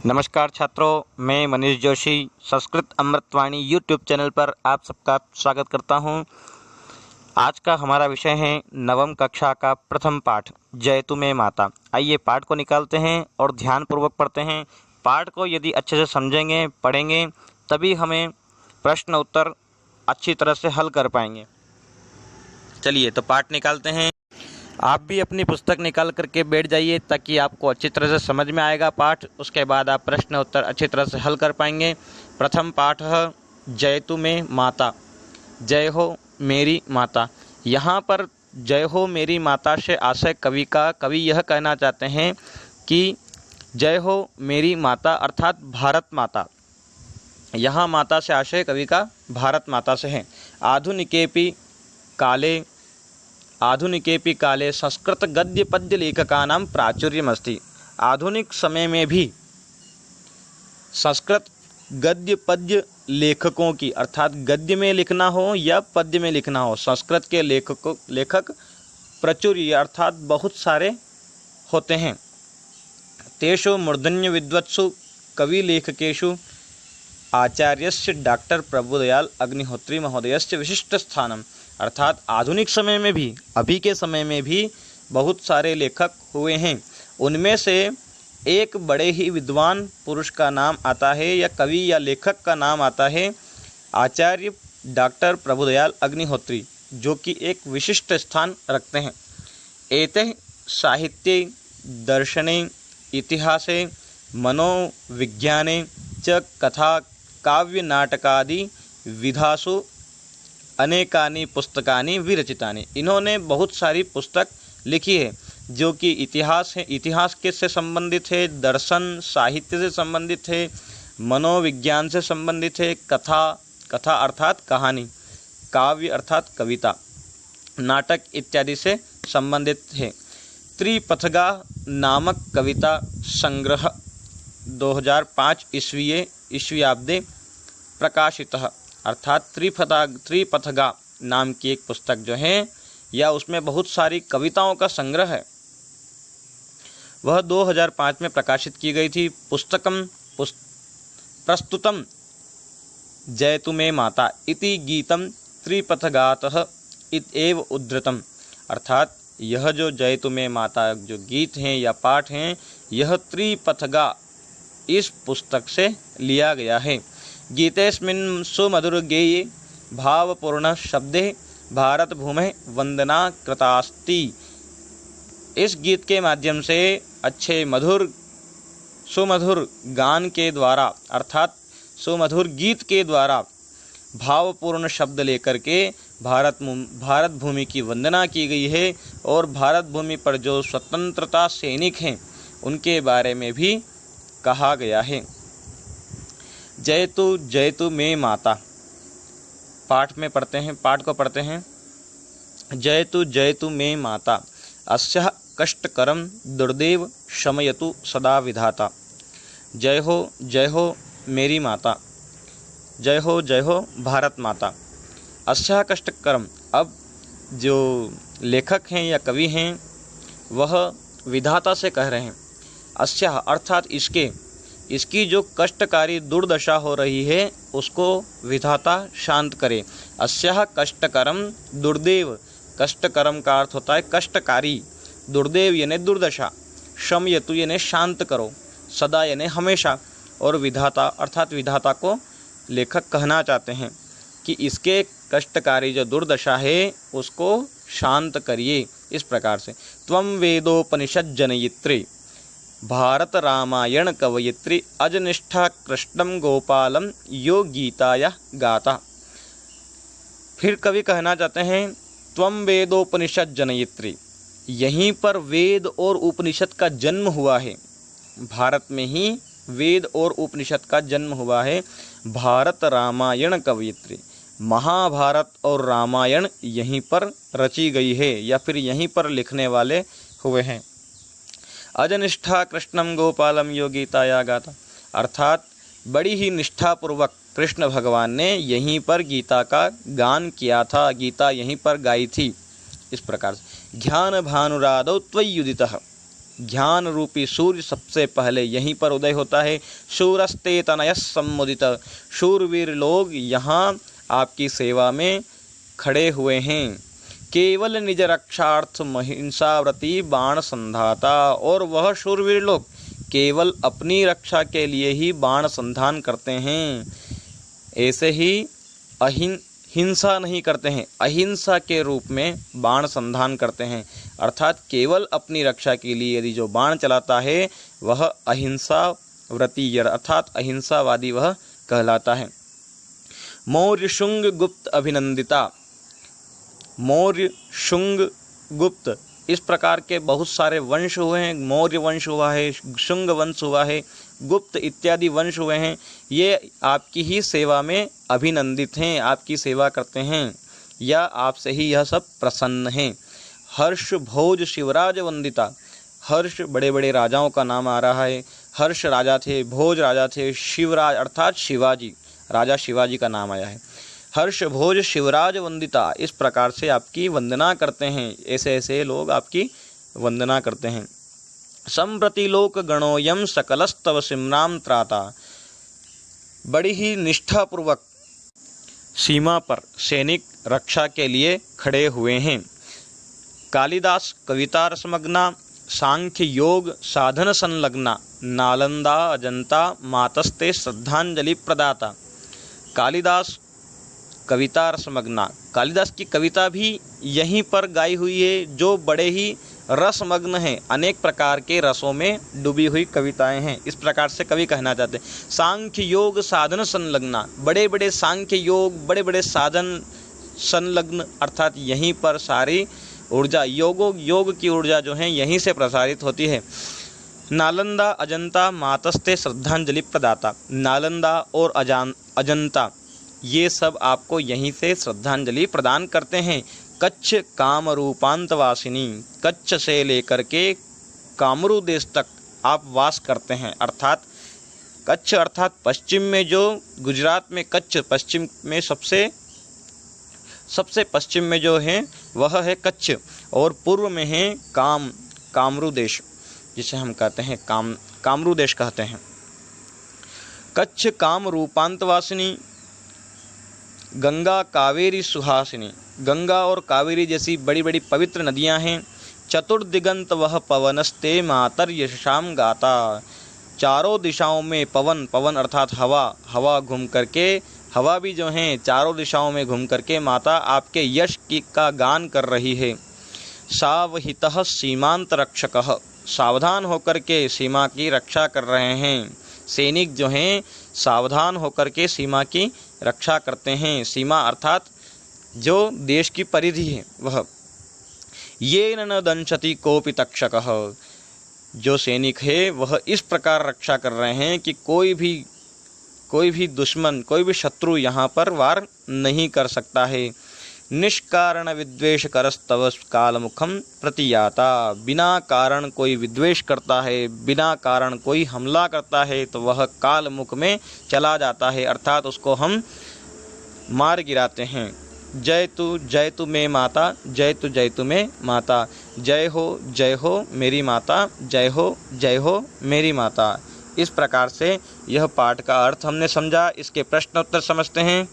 नमस्कार छात्रों, मैं मनीष जोशी संस्कृत अमृतवाणी यूट्यूब चैनल पर आप सबका स्वागत करता हूं। आज का हमारा विषय है नवम कक्षा का प्रथम पाठ जयतु में माता। आइए पाठ को निकालते हैं और ध्यानपूर्वक पढ़ते हैं। पाठ को यदि अच्छे से समझेंगे, पढ़ेंगे, तभी हमें प्रश्न उत्तर अच्छी तरह से हल कर पाएंगे। चलिए तो पाठ निकालते हैं। आप भी अपनी पुस्तक निकाल करके बैठ जाइए ताकि आपको अच्छी तरह से समझ में आएगा पाठ। उसके बाद आप प्रश्न उत्तर अच्छी तरह से हल कर पाएंगे। प्रथम पाठ है जयतु में माता। जय हो मेरी माता। यहाँ पर जय हो मेरी माता से आशय कवि यह कहना चाहते हैं कि जय हो मेरी माता अर्थात भारत माता। यहाँ माता से आशय कवि का भारत माता से है। आधुनिकेपि काले संस्कृत गद्य पद्य लेखकानां प्राचुर्यमस्ति। आधुनिक समय में भी संस्कृत गद्य पद्य लेखकों की अर्थात गद्य में लिखना हो या पद्य में लिखना हो, संस्कृत के लेखक प्रचुर्य अर्थात बहुत सारे होते हैं। तेषु मूर्धन्य विद्वत्सु कवि लेखकेषु आचार्यस्य डॉक्टर प्रभुदयाल अग्निहोत्री महोदयस्य विशिष्ट स्थानम। अर्थात आधुनिक समय में भी, अभी के समय में भी बहुत सारे लेखक हुए हैं। उनमें से एक बड़े ही विद्वान पुरुष का नाम आता है या कवि या लेखक का नाम आता है आचार्य डॉक्टर प्रभुदयाल अग्निहोत्री, जो कि एक विशिष्ट स्थान रखते हैं। एते साहित्ये दर्शने इतिहासे मनोविज्ञाने च कथा काव्य नाटकादि विधासु अनेकानि पुस्तकानि विरचितानि। इन्होंने बहुत सारी पुस्तक लिखी है जो कि इतिहास है, इतिहास के से संबंधित है, दर्शन साहित्य से संबंधित है, मनोविज्ञान से संबंधित है, कथा अर्थात कहानी, काव्य अर्थात कविता, नाटक इत्यादि से संबंधित है। त्रिपथगा नामक कविता संग्रह 2005 ईस्वीयाब्दे प्रकाशितः। अर्थात त्रिपथगा नाम की एक पुस्तक जो है या उसमें बहुत सारी कविताओं का संग्रह है, वह 2005 में प्रकाशित की गई थी। पुस्तकम प्रस्तुतम जयतु में माता इति गीतम त्रिपथगातः इत्येव उद्धृतम। अर्थात यह जो जयतु में माता जो गीत हैं या पाठ हैं, यह त्रिपथगा इस पुस्तक से लिया गया है। गीतेस्मिन् सुमधुर गेये भावपूर्ण शब्दे भारत भूमि वंदना कृतास्ति। इस गीत के माध्यम से अच्छे सुमधुर गान के द्वारा अर्थात सुमधुर गीत के द्वारा भावपूर्ण शब्द लेकर के भारत भूमि की वंदना की गई है और भारत भूमि पर जो स्वतंत्रता सैनिक हैं उनके बारे में भी कहा गया है। जयतु जयतु में माता। पाठ को पढ़ते हैं। जयतु जयतु में माता अस्याः कष्टकरं दुर्दैव शमयतु सदा विधाता। जय हो मेरी माता। जय हो भारत माता। अस्याः कष्टकरम। अब जो लेखक हैं या कवि हैं वह विधाता से कह रहे हैं। अस्याः अर्थात इसकी जो कष्टकारी दुर्दशा हो रही है उसको विधाता शांत करे। अस्याः कष्टकरम दुर्देव। कष्टकरम का अर्थ होता है कष्टकारी, दुर्देव यानी दुर्दशा, शमयतु यानी शांत करो, सदा यानी हमेशा, और विधाता अर्थात विधाता को लेखक कहना चाहते हैं कि इसके कष्टकारी जो दुर्दशा है उसको शांत करिए। इस प्रकार से त्वं वेदोपनिषद जनयित्री भारत रामायण कवयित्री अजनिष्ठा कृष्णम गोपालम यो गीताया गाता। फिर कवि कहना चाहते हैं त्वं वेदोपनिषद जनयित्री। यहीं पर वेद और उपनिषद का जन्म हुआ है। भारत में ही वेद और उपनिषद का जन्म हुआ है। भारत रामायण कवयित्री। महाभारत और रामायण यहीं पर रची गई है या फिर यहीं पर लिखने वाले हुए हैं। अजनिष्ठा कृष्णम गोपालम यो गीताया गाता। अर्थात बड़ी ही निष्ठापूर्वक कृष्ण भगवान ने यहीं पर गीता का गान किया था, गीता यहीं पर गाई थी। इस प्रकार से ज्ञान भानुरादौ त्वय्युदितः। ज्ञान रूपी सूर्य सबसे पहले यहीं पर उदय होता है। शूरस्ते तनयः सम्मुदित, शूरवीर लोग यहाँ आपकी सेवा में खड़े हुए हैं। केवल निज रक्षार्थ महिंसाव्रती बाण संधाता, और वह शूरवीर लोग केवल अपनी रक्षा के लिए ही बाण संधान करते हैं। ऐसे ही हिंसा नहीं करते हैं, अहिंसा के रूप में बाण संधान करते हैं। अर्थात केवल अपनी रक्षा के लिए यदि जो बाण चलाता है वह अहिंसा व्रती अर्थात अहिंसावादी वह कहलाता है। मौर्य शुंग गुप्त अभिनंदिता, मौर्य शुंग गुप्त इस प्रकार के बहुत सारे वंश हुए हैं। मौर्य वंश हुआ है, शुंग वंश हुआ है, गुप्त इत्यादि वंश हुए हैं। ये आपकी ही सेवा में अभिनंदित हैं, आपकी सेवा करते हैं या आपसे ही यह सब प्रसन्न हैं। हर्ष भोज शिवराज वंदिता, हर्ष बड़े बड़े राजाओं का नाम आ रहा है। हर्ष राजा थे, भोज राजा थे, शिवराज अर्थात शिवाजी, राजा शिवाजी का नाम आया है। हर्ष भोज शिवराज वंदिता, इस प्रकार से आपकी वंदना करते हैं। ऐसे ऐसे लोग आपकी वंदना करते हैं। संप्रति लोक गणोयम सकलस्तव सिमराम त्राता, बड़ी ही निष्ठापूर्वक सीमा पर सैनिक रक्षा के लिए खड़े हुए हैं। कालिदास कविता रसमग्ना, सांख्य योग साधन संलग्ना, नालंदा अजंता मातस्ते श्रद्धांजलि प्रदाता। कालिदास कविता रसमग्ना, कालिदास की कविता भी यहीं पर गाई हुई है, जो बड़े ही रसमग्न हैं, अनेक प्रकार के रसों में डूबी हुई कविताएं हैं, इस प्रकार से कवि कहना चाहते हैं। सांख्य योग साधन संलग्ना, बड़े बड़े सांख्य योग, बड़े बड़े साधन संलग्न, अर्थात यहीं पर सारी ऊर्जा योग की ऊर्जा जो है यहीं से प्रसारित होती है। नालंदा अजंता मातस्ते श्रद्धांजलि प्रदाता, नालंदा और अजंता ये सब आपको यहीं से श्रद्धांजलि प्रदान करते हैं। कच्छ कामरूपांतवासिनी, कच्छ से लेकर के कामरू देश तक आप वास करते हैं। अर्थात कच्छ अर्थात पश्चिम में, जो गुजरात में कच्छ पश्चिम में सबसे पश्चिम में जो है वह है कच्छ, और पूर्व में है कामरू देश, जिसे हम कहते हैं कामरू देश कहते हैं। कच्छ काम रूपांतवासिनी, गंगा कावेरी सुहासिनी, गंगा और कावेरी जैसी बड़ी बड़ी पवित्र नदियां हैं। चतुर्दिगंत वह पवनस्ते मातर यशाम गाता, चारों दिशाओं में पवन अर्थात हवा घूम करके, हवा भी जो है चारों दिशाओं में घूम करके माता आपके यश का गान कर रही है। सावहितः सीमांत रक्षकः, सावधान होकर के सीमा की रक्षा कर रहे हैं। सैनिक जो हैं सावधान होकर के सीमा की रक्षा करते हैं। सीमा अर्थात जो देश की परिधि है वह। ये न दंशति कोपि तक्षकः, जो सैनिक है वह इस प्रकार रक्षा कर रहे हैं कि कोई भी दुश्मन, कोई भी शत्रु यहाँ पर वार नहीं कर सकता है। निष्कारण विद्वेष करस्तव कालमुखम प्रतियाता, बिना कारण कोई विद्वेष करता है, बिना कारण कोई हमला करता है तो वह कालमुख में चला जाता है, अर्थात उसको हम मार गिराते हैं। जय तू मैं माता, जय तू मैं माता, जय हो मेरी माता, जय हो मेरी माता। इस प्रकार से यह पाठ का अर्थ हमने समझा। इसके प्रश्न उत्तर समझते हैं।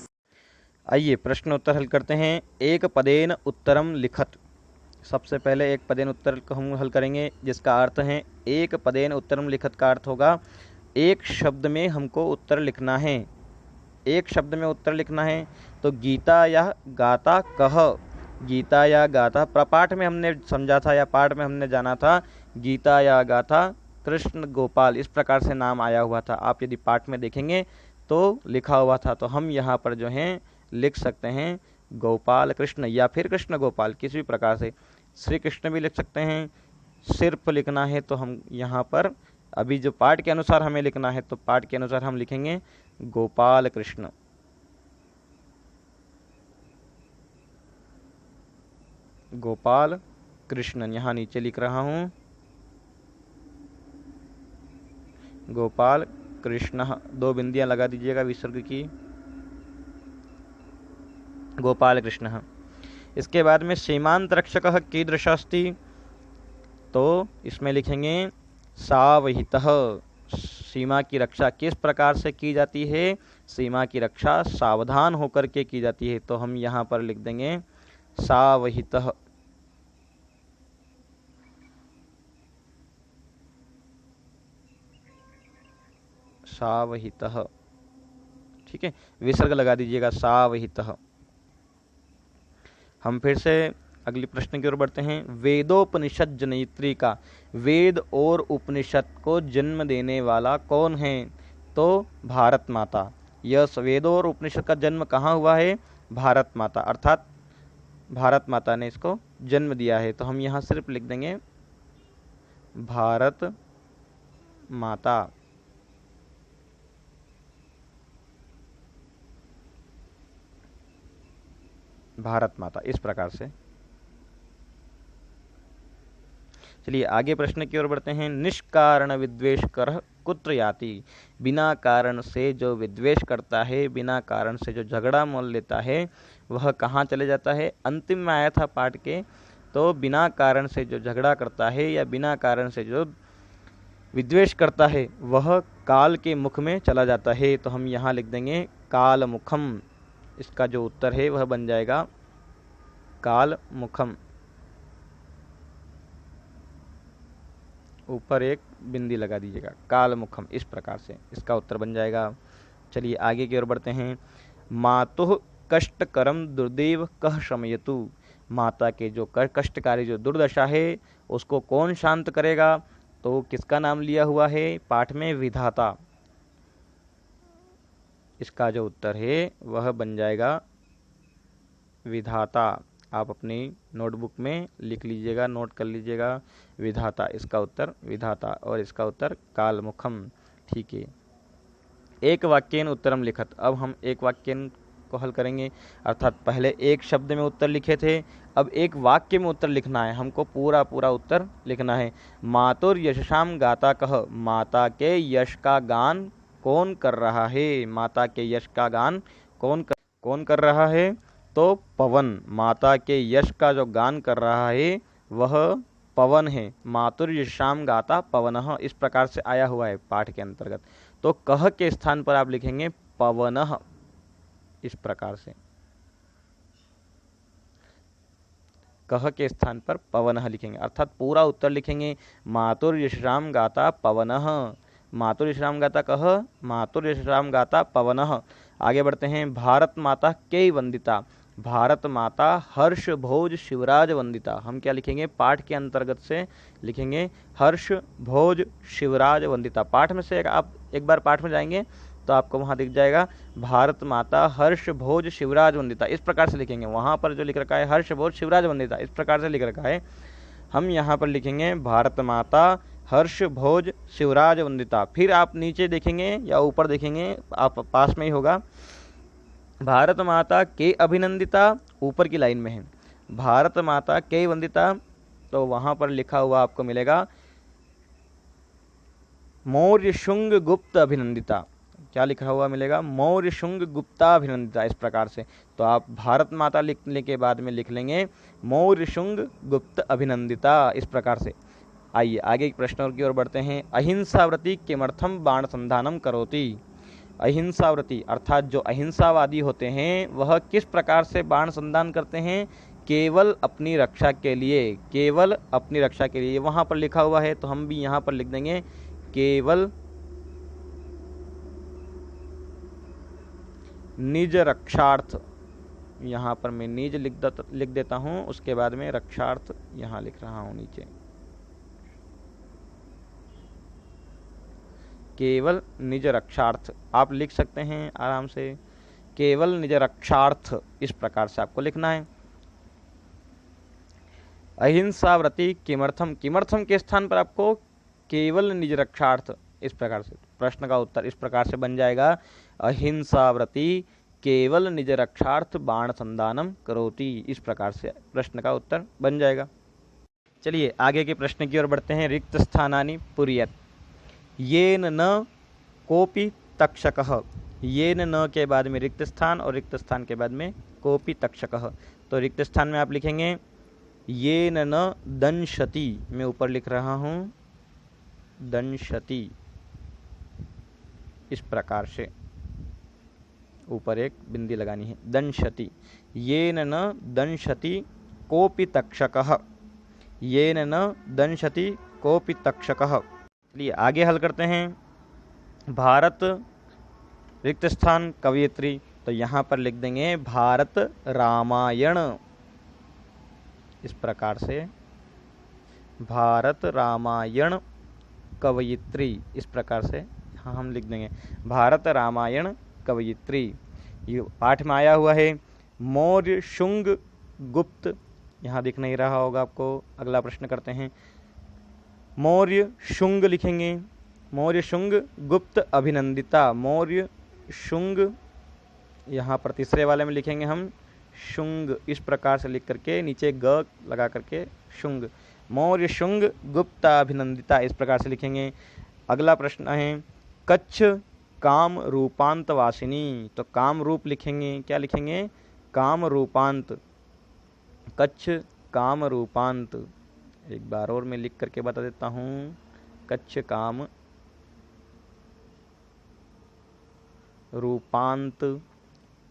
आइए प्रश्न उत्तर हल करते हैं। एक पदेन उत्तरम लिखत, सबसे पहले एक पदेन उत्तर को हम हल करेंगे, जिसका अर्थ है एक पदेन उत्तरम लिखत का अर्थ होगा एक शब्द में हमको उत्तर लिखना है। एक शब्द में उत्तर लिखना है तो गीता या गाता कह, गीता या गाता प्रपाठ में हमने समझा था या पाठ में हमने जाना था गीता या गाथा कृष्ण गोपाल, इस प्रकार से नाम आया हुआ था। आप यदि पाठ में देखेंगे तो लिखा हुआ था, तो हम यहाँ पर जो हैं लिख सकते हैं गोपाल कृष्ण या फिर कृष्ण गोपाल, किसी भी प्रकार से। श्री कृष्ण भी लिख सकते हैं। सिर्फ लिखना है तो हम यहाँ पर अभी जो पाठ के अनुसार हमें लिखना है तो पाठ के अनुसार हम लिखेंगे गोपाल कृष्ण। गोपाल कृष्ण यहाँ नीचे लिख रहा हूँ, गोपाल कृष्ण, 2 बिंदियां लगा दीजिएगा विसर्ग की, गोपाल कृष्ण। इसके बाद में सीमांत रक्षक कीदृश अस्ति, तो इसमें लिखेंगे सावहितः। सीमा की रक्षा किस प्रकार से की जाती है? सीमा की रक्षा सावधान होकर के की जाती है, तो हम यहाँ पर लिख देंगे सावहितः। सावहितः, ठीक है, विसर्ग लगा दीजिएगा, सावहितः। हम फिर से अगले प्रश्न की ओर बढ़ते हैं। वेदोपनिषद जनयित्री का, वेद और उपनिषद को जन्म देने वाला कौन है? तो भारत माता। यह वेदों और उपनिषद का जन्म कहाँ हुआ है? भारत माता, अर्थात भारत माता ने इसको जन्म दिया है। तो हम यहाँ सिर्फ लिख देंगे भारत माता। भारत माता, इस प्रकार से। चलिए आगे प्रश्न की ओर बढ़ते हैं। निष्कारण विद्वेष करह कुत्र याति। बिना कारण से जो विद्वेष करता है, बिना कारण से जो झगड़ा मोल लेता है, वह कहाँ चले जाता है? अंतिम में आया था पाठ के, तो बिना कारण से जो झगड़ा करता है या बिना कारण से जो विद्वेष करता है, वह काल के मुख में चला जाता है। तो हम यहाँ लिख देंगे काल मुखम। इसका जो उत्तर है वह बन जाएगा काल मुखम। ऊपर एक बिंदी लगा दीजिएगा, काल मुखम, इस प्रकार से इसका उत्तर बन जाएगा। चलिए आगे की ओर बढ़ते हैं। मातुः कष्टकरम दुर्देव कह शमयतु। माता के जो कष्टकारी जो दुर्दशा है उसको कौन शांत करेगा? तो किसका नाम लिया हुआ है पाठ में? विधाता। इसका जो उत्तर है वह बन जाएगा विधाता। आप अपनी नोटबुक में लिख लीजिएगा, नोट कर लीजिएगा, विधाता। इसका उत्तर विधाता और इसका उत्तर कालमुखम। ठीक है। एक वाक्येन उत्तरम लिखत। अब हम एक वाक्येन को हल करेंगे, अर्थात पहले एक शब्द में उत्तर लिखे थे, अब एक वाक्य में उत्तर लिखना है। हमको पूरा पूरा उत्तर लिखना है। मातुर यशसाम गाता कह। माता के यश का गान कौन कर रहा है? माता के यश का गान कौन कर रहा है? तो पवन। माता के यश का जो गान कर रहा है वह पवन है। मातुर यशाम गाता पवनः, इस प्रकार से आया हुआ है पाठ के अंतर्गत। तो कह के स्थान पर आप लिखेंगे पवनः, इस प्रकार से। कह के स्थान पर पवनः लिखेंगे, अर्थात पूरा उत्तर लिखेंगे मातुर यशाम गाता पवनः। मातुर यशाम गाता कह, मातुर यशाम गाता पवनः। आगे बढ़ते हैं। भारत माता के वंदिता। भारत माता हर्ष भोज शिवराज वंदिता। हम क्या लिखेंगे? पाठ के अंतर्गत से लिखेंगे हर्ष भोज शिवराज वंदिता। पाठ में से आप एक बार पाठ में जाएंगे तो आपको वहाँ दिख जाएगा भारत माता हर्ष भोज शिवराज वंदिता, इस प्रकार से लिखेंगे। वहाँ पर जो लिख रखा है हर्ष भोज शिवराज वंदिता, इस प्रकार से लिख रखा है। हम यहाँ पर लिखेंगे भारत माता हर्ष भोज शिवराज वंदिता। फिर आप नीचे देखेंगे या ऊपर देखेंगे, आप पास में ही होगा, भारत माता के अभिनंदिता, ऊपर की लाइन में है भारत माता के वंदिता, तो वहां पर लिखा हुआ आपको मिलेगा मौर्य शुंग गुप्त अभिनंदिता। क्या लिखा हुआ मिलेगा? मौर्य शुंग गुप्ता अभिनंदिता, इस प्रकार से। तो आप भारत माता लिखने के बाद में लिख लेंगे मौर्य शुंग गुप्त अभिनंदिता, इस प्रकार से। आइए आगे प्रश्नों की ओर बढ़ते हैं। अहिंसा व्रति किमर्थम बाण संधानम करोति। अहिंसा व्रति अर्थात जो अहिंसावादी होते हैं वह किस प्रकार से बाण संधान करते हैं? केवल अपनी रक्षा के लिए, केवल अपनी रक्षा के लिए। वहां पर लिखा हुआ है तो हम भी यहां पर लिख देंगे केवल निज रक्षार्थ। यहां पर मैं निज लिख देता हूं, उसके बाद में रक्षार्थ यहां लिख रहा हूं नीचे। केवल निज रक्षार्थ आप लिख सकते हैं आराम से, केवल निज रक्षार्थ, इस प्रकार से आपको लिखना है। अहिंसा व्रति किमर्थम, किमर्थम के स्थान पर आपको केवल निज रक्षार्थ, इस प्रकार से। प्रश्न का उत्तर इस प्रकार से बन जाएगा अहिंसा व्रति केवल निज रक्षार्थ बाण संधानम करोति, इस प्रकार से प्रश्न का उत्तर बन जाएगा। चलिए आगे के प्रश्न की ओर बढ़ते हैं। रिक्त स्थानानि पुरीयत। येन न कोपि तक्षकः। येन न के बाद में रिक्त स्थान और रिक्त स्थान के बाद में कोपि तक्षकः। तो रिक्त स्थान में आप लिखेंगे ये न दंशति, मैं ऊपर लिख रहा हूँ दंशति, इस प्रकार से ऊपर एक बिंदी लगानी है, दंशति। येन न दंशति कोपि तक्षकः, येन न दंशति कोपि तक्षकः। चलिए आगे हल करते हैं। भारत रिक्त स्थान कवयित्री, तो यहाँ पर लिख देंगे भारत रामायण, इस प्रकार से भारत रामायण कवयित्री, इस प्रकार से यहाँ हम लिख देंगे भारत रामायण कवयित्री। ये पाठ में आया हुआ है। मौर्य शुंग गुप्त, यहाँ दिख नहीं रहा होगा आपको। अगला प्रश्न करते हैं। मौर्य शुंग लिखेंगे, मौर्य शुंग गुप्त अभिनंदिता, मौर्य शुंग, यहाँ पर तीसरे वाले में लिखेंगे हम शुंग, इस प्रकार से लिख करके नीचे ग लगा करके शुंग, मौर्य शुंग गुप्ता अभिनंदिता, इस प्रकार से लिखेंगे। अगला प्रश्न है कच्छ काम रूपांत वासिनी, तो काम रूप लिखेंगे, क्या लिखेंगे काम रूपांत, कच्छ काम रूपांत। एक बार और मैं लिख करके बता देता हूँ, कच्छ काम रूपांत,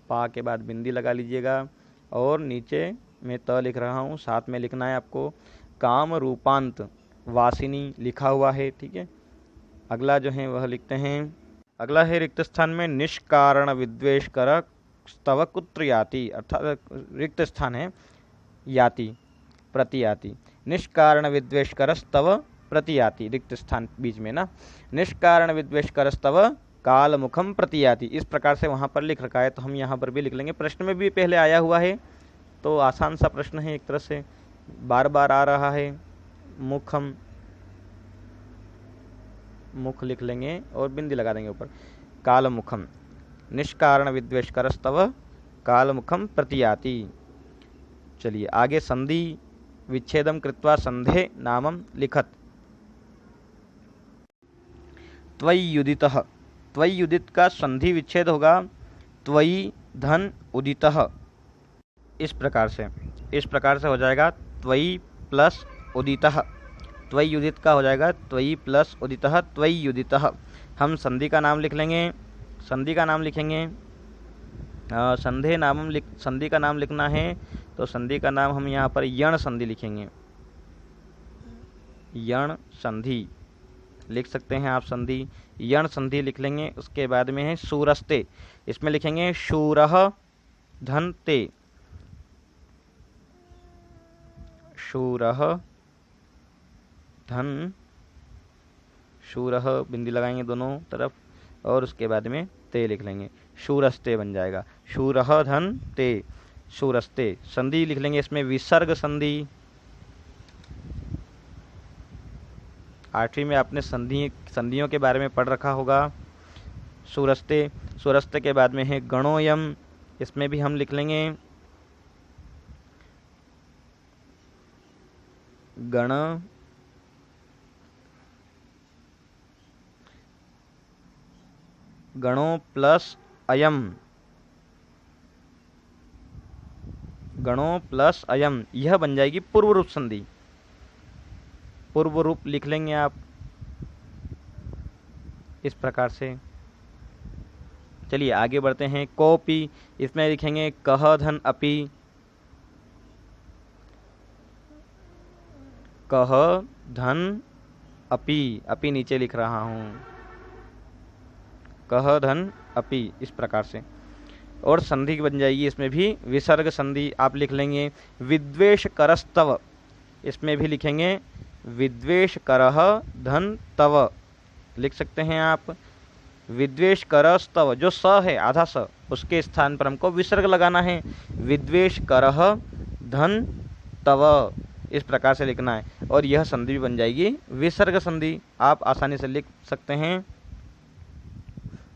पा के बाद बिंदी लगा लीजिएगा और नीचे मैं त लिख रहा हूँ, साथ में लिखना है आपको काम रूपांत वासिनी लिखा हुआ है, ठीक है। अगला जो है वह लिखते हैं, अगला है रिक्त स्थान में निष्कारण विद्वेष कर स्तव कुत्र याति, अर्थात रिक्त स्थान है याति प्रतियाति, निष्कारण विद्वेष कर स्तव प्रतियाति, रिक्त स्थान बीच में ना, निष्कारण विद्वेष कर स्तव काल मुखम प्रतियाति, इस प्रकार से वहाँ पर लिख रखा है, तो हम यहाँ पर भी लिख लेंगे। प्रश्न में भी पहले आया हुआ है, तो आसान सा प्रश्न है, एक तरह से बार बार आ रहा है। मुखम, मुख लिख लेंगे और बिंदी लगा देंगे ऊपर, काल मुखम, निष्कारण विद्वेष कर स्तव काल मुखम प्रतियाति। चलिए आगे संधि विच्छेदम कृत्वा संधे नामम लिखत, त्वयि युदितः, त्वयि युदित का संधि विच्छेद होगा त्वयि धन उदितः, इस प्रकार से हो जाएगा त्वयि प्लस उदितः, त्वयि युदित का हो जाएगा त्वयि प्लस उदितः त्वयि युदितः। हम संधि का नाम लिख लेंगे, संधि का नाम लिखेंगे, संधि का नाम लिखना है, तो संधि का नाम हम यहाँ पर यण संधि लिखेंगे, यण संधि लिख सकते हैं आप, संधि यण संधि लिख लेंगे। उसके बाद में है शूरस्ते, इसमें लिखेंगे शूरः धन ते, शूरः धन, शूरः बिंदी लगाएंगे दोनों तरफ और उसके बाद में ते लिख लेंगे, शूरस्ते बन जाएगा, शूरः धन ते शूरस्ते। संधि लिख लेंगे इसमें विसर्ग संधि, 8वीं में आपने संधियों के बारे में पढ़ रखा होगा। शूरस्ते, शूरस्ते के बाद में है गणोयम, इसमें भी हम लिख लेंगे गण, गणो प्लस अयम, गणो प्लस अयम, यह बन जाएगी पूर्व रूप संधि, पूर्व रूप लिख लेंगे आप इस प्रकार से। चलिए आगे बढ़ते हैं। कोपी, इसमें लिखेंगे कह धन अपि, कह धन अपि, अपि नीचे लिख रहा हूँ, कह धन अपि, इस प्रकार से। और संधि बन जाएगी इसमें भी विसर्ग संधि, आप लिख लेंगे विद्वेष करस्तव, इसमें भी लिखेंगे विद्वेष करह धन तव, लिख सकते हैं आप विद्वेष करस्तव, जो स है आधा स, उसके स्थान पर हमको विसर्ग लगाना है, विद्वेष करह धन तव, इस प्रकार से लिखना है। और यह संधि भी बन जाएगी विसर्ग संधि, आप आसानी से लिख सकते हैं।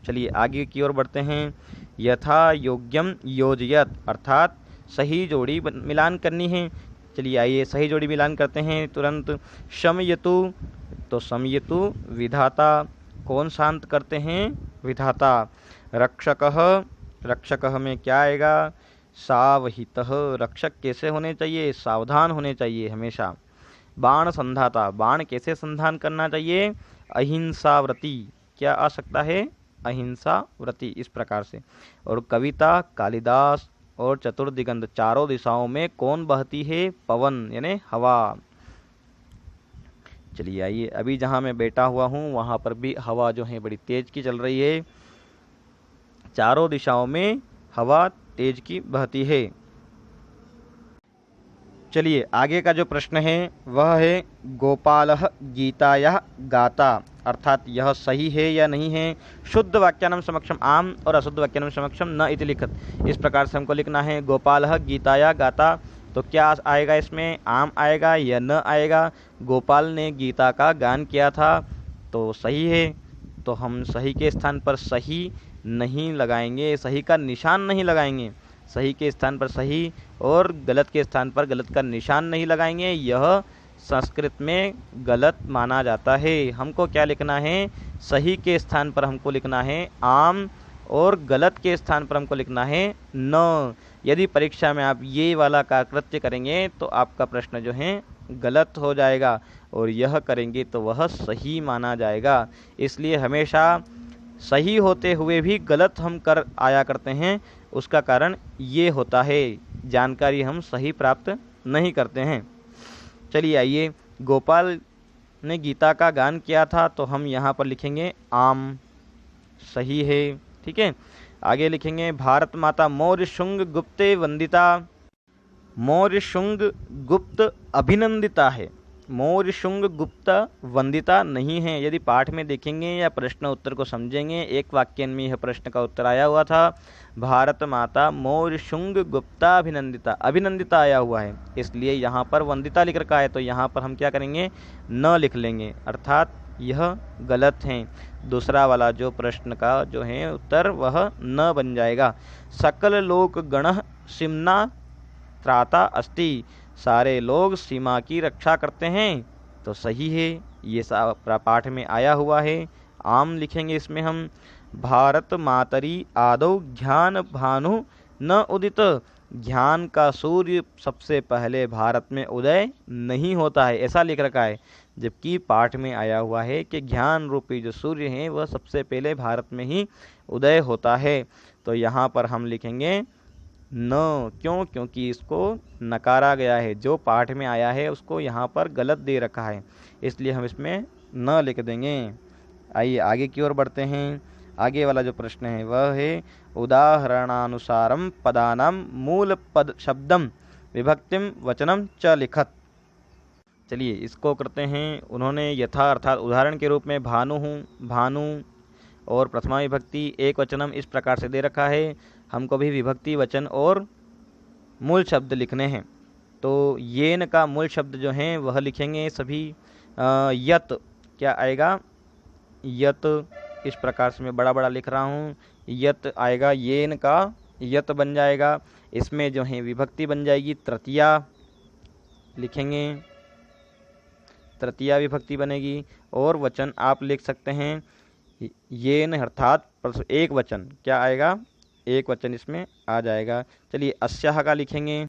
चलिए आगे की ओर बढ़ते हैं। यथा योग्यम योजयत, अर्थात सही जोड़ी मिलान करनी है। चलिए आइए सही जोड़ी मिलान करते हैं तुरंत। शमयतु, तो शमयतु विधाता, कौन शांत करते हैं विधाता। रक्षकः, रक्षकः में क्या आएगा सावहितः, रक्षक कैसे होने चाहिए? सावधान होने चाहिए हमेशा। बाण संधाता, बाण कैसे संधान करना चाहिए? अहिंसा व्रती, क्या आ सकता है? अहिंसा व्रती, इस प्रकार से। और कविता कालिदास। और चतुर्दिगंत, चारों दिशाओं में कौन बहती है? पवन यानी हवा। चलिए आइए, अभी जहाँ मैं बैठा हुआ हूँ वहाँ पर भी हवा जो है बड़ी तेज की चल रही है। चारों दिशाओं में हवा तेज की बहती है। चलिए आगे का जो प्रश्न है वह है गोपालः गीतायाः गाता, अर्थात यह सही है या नहीं है। शुद्ध वाक्यानां समक्षम आम और अशुद्ध वाक्यानां समक्षम न इति लिखत, इस प्रकार से हमको लिखना है। गोपालः गीतायाः गाता, तो क्या आएगा इसमें? आम आएगा या न आएगा? गोपाल ने गीता का गान किया था, तो सही है। तो हम सही के स्थान पर सही नहीं लगाएंगे, सही का निशान नहीं लगाएंगे। सही के स्थान पर सही और गलत के स्थान पर गलत का निशान नहीं लगाएंगे, यह संस्कृत में गलत माना जाता है। हमको क्या लिखना है? सही के स्थान पर हमको लिखना है आम और गलत के स्थान पर हमको लिखना है न। यदि परीक्षा में आप ये वाला कार्य करेंगे तो आपका प्रश्न जो है गलत हो जाएगा, और यह करेंगे तो वह सही माना जाएगा। इसलिए हमेशा सही होते हुए भी गलत हम कर आया करते हैं, उसका कारण ये होता है, जानकारी हम सही प्राप्त नहीं करते हैं। चलिए आइए, गोपाल ने गीता का गान किया था, तो हम यहाँ पर लिखेंगे आम, सही है। ठीक है, आगे लिखेंगे भारत माता मौर्य शुंग गुप्ते वंदिता। मौर्य शुंग गुप्त अभिनंदिता है, मौर्य शुंग गुप्त वंदिता नहीं है। यदि पाठ में देखेंगे या प्रश्न उत्तर को समझेंगे, एक वाक्य में यह प्रश्न का उत्तर आया हुआ था, भारत माता मौर्य शुंग गुप्ता अभिनंदिता, अभिनंदिता आया हुआ है, इसलिए यहाँ पर वंदिता लिख रखा है, तो यहाँ पर हम क्या करेंगे? न लिख लेंगे, अर्थात यह गलत है। दूसरा वाला जो प्रश्न का जो है उत्तर वह न बन जाएगा। सकल लोक गणः सिमना त्राता अस्ति, सारे लोग सीमा की रक्षा करते हैं, तो सही है, ये पाठ में आया हुआ है। आम लिखेंगे इसमें हम। भारत मातरी आदौ ज्ञान भानु न उदित, ज्ञान का सूर्य सबसे पहले भारत में उदय नहीं होता है, ऐसा लिख रखा है, जबकि पाठ में आया हुआ है कि ज्ञान रूपी जो सूर्य है वह सबसे पहले भारत में ही उदय होता है। तो यहाँ पर हम लिखेंगे न, क्यों? क्योंकि इसको नकारा गया है, जो पाठ में आया है उसको यहाँ पर गलत दे रखा है, इसलिए हम इसमें न लिख देंगे। आइए आगे की ओर बढ़ते हैं। आगे वाला जो प्रश्न है वह है उदाहरणानुसारम पदानां मूल पद शब्दम विभक्तिम वचनम च लिखत। चलिए इसको करते हैं। उन्होंने यथा अर्थात उदाहरण के रूप में भानु हूँ, भानु और प्रथमा विभक्ति एक वचनम इस प्रकार से दे रखा है। हमको भी विभक्ति वचन और मूल शब्द लिखने हैं, तो येन का मूल शब्द जो हैं वह लिखेंगे सभी। यत क्या आएगा? यत, इस प्रकार से मैं बड़ा बड़ा लिख रहा हूँ, यत आएगा, येन का यत बन जाएगा। इसमें जो है विभक्ति बन जाएगी तृतीया लिखेंगे, तृतीया विभक्ति बनेगी। और वचन आप लिख सकते हैं येन अर्थात एक वचन, क्या आएगा? एक वचन इसमें आ जाएगा। चलिए अस्याह का लिखेंगे।